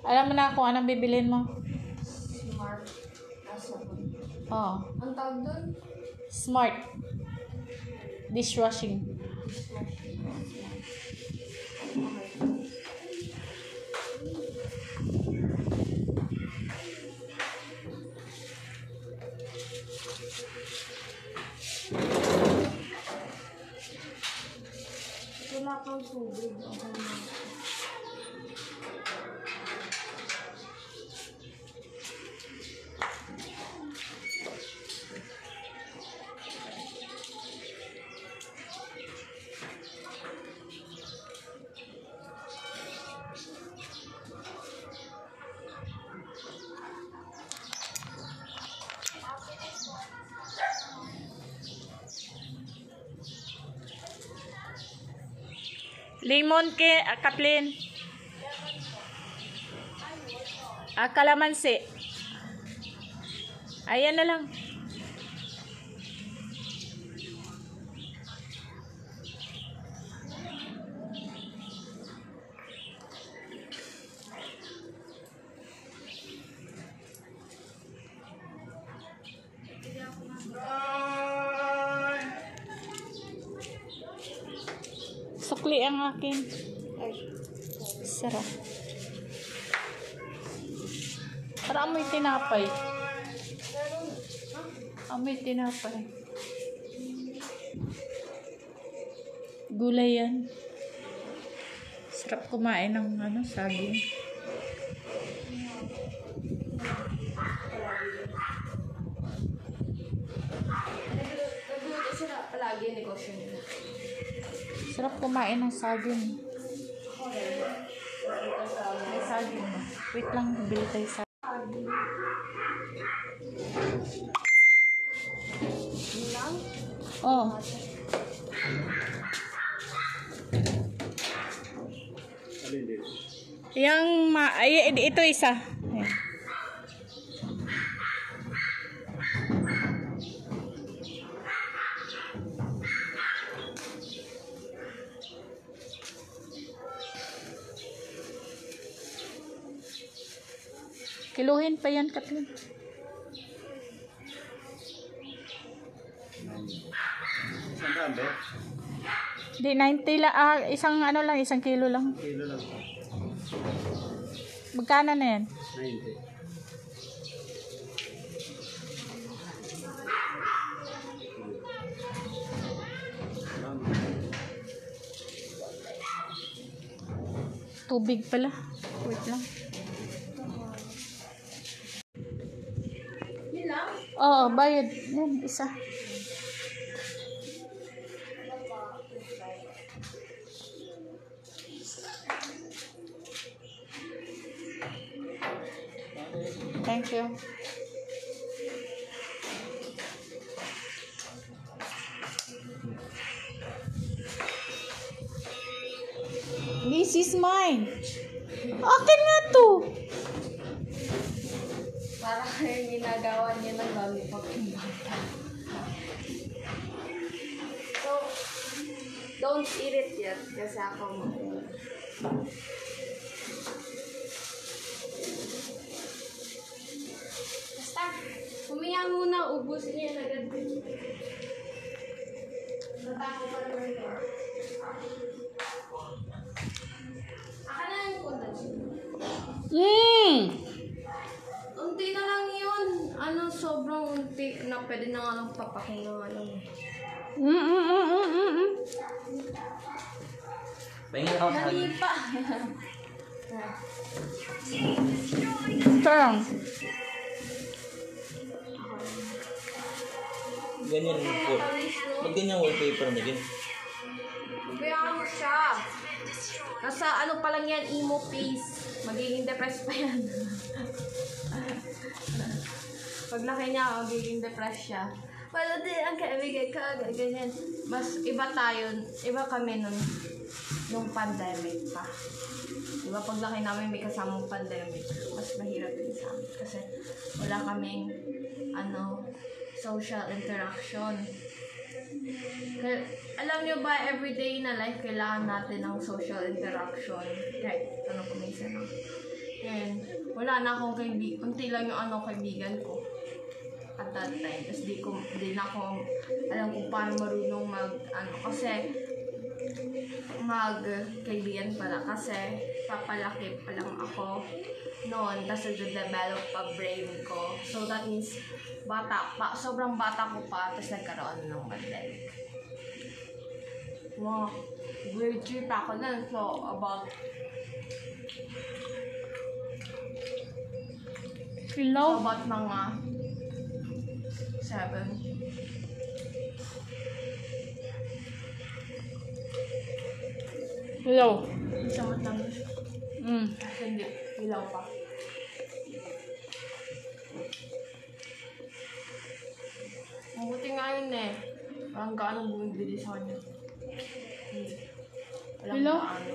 Alam mo na kung anong bibilin mo? Smart. Sabon. Oo. Ang tawag doon? Smart. Dishwashing. Wala kang tubig. Lemon ke, Kathleen. Kalamansi. Ayan na lang. Sukli ang akin. Ay, sarap. Para amoy tinapay. Amoy tinapay. Gulay yan. Sarap kumain ng saging. Nagluto sila palagi negosyo nila. Sarap kumain ng saging. May saging ba? Wait lang, bili tayo sa... Oh. Ito isa. Ayan. Kiluhin pa yan, Kathleen. Di 90 lang, isang kilo lang. Kilo lang. Magkano na yan? 90. Tubig pala. Wait lang. Yun lang? Oo, bayad. Yan, isa. Thank you. This is mine. Akin nga to. Para kayong ginagawa niya ng lollipop yung bata. So, don't eat it yet kasi ako basta, humiya muna, ubus niya na agad. Natako pa naman ito. Aka na yung condense. Unti na lang yun. Sobrang unti na pwede na nga lang papakin ng Pahinga ako sa Mali pa. Strong. ganyan po. Pag ganyan wallpaper mo din. Kaya mo siya. Nasa pa lang yan, emo face. Magiging depressed pa yan. Pag laki niya, magiging depressed siya. Pero di, ang kaibigay ka, ganyan. Mas iba tayo, iba kami nung pandemic pa. Diba, pag laki namin may kasamang pandemic, mas mahirap din sa amin. Kasi wala kaming, social interaction. Kaya, alam nyo ba, everyday na life, kailangan natin ng social interaction. Kahit, kuminsan lang. And wala na akong kaibigan. Unti lang yung kaibigan ko. At that time. Tapos di na ako alam kung paano marunong kasi mag-kaibigan pala. Kasi papalaki pa lang ako noon. Tapos nag-develop pa brain ko. So that means, sobrang bata ko pa. Tapos nagkaroon ng pandemic. Wow. Grade 3 pa ako nun. So, about Hello? mga 7. Hello? Isang lang. Kasi hindi. Ilaw pa. Mabuti nga yun eh. Parang gaano bumibili sa kanya. Walang Hello? gaano.